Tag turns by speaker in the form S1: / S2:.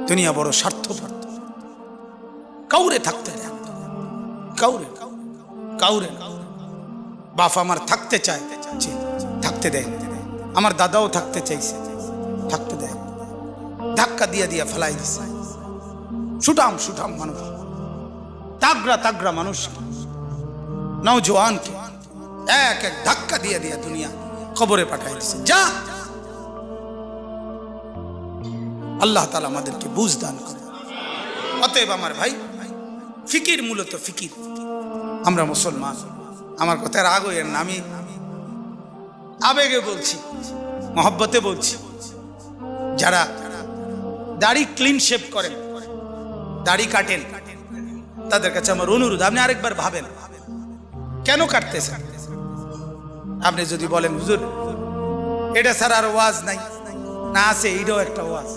S1: দুনিয়া বড় স্বার্থপর, কাউরে থাকতে দেয়, কাউরে কাউরে। বাপ আমার থাকতে চায়, থাকতে দেয়। আমার দাদাও থাকতে চাইছে, থাকতে দেয়। ধাক্কা দিয়া দিয়া ফেলাই দিছে। সুঠাম সুঠাম মানুষ, তাগড়া তাগড়া মানুষ, নওজোয়ানকে এক এক ধাক্কা দিয়া দিয়া দুনিয়া কবরে পাঠাই দিছে। যা, আল্লাহ তাআলা আমাদেরকে বুঝ দান করে। অতএব আমার ভাই, ফিকির মূলত ফিকির। আমরা মুসলমান, আমার কথার রাগ হইয়েন না, আমি আবেগে বলছি, মহব্বতে বলছি। যারা দাড়ি ক্লিন শেভ করেন, দাড়ি কাটেন, তাদের কাছে আমার অনুরোধ, আপনি আরেকবার ভাবেন কেন কাটতেছেন। আপনি যদি বলেন হুজুর এটা ছাড়া আর ওয়াজ নাই, না আছে, এইটাও একটা ওয়াজ।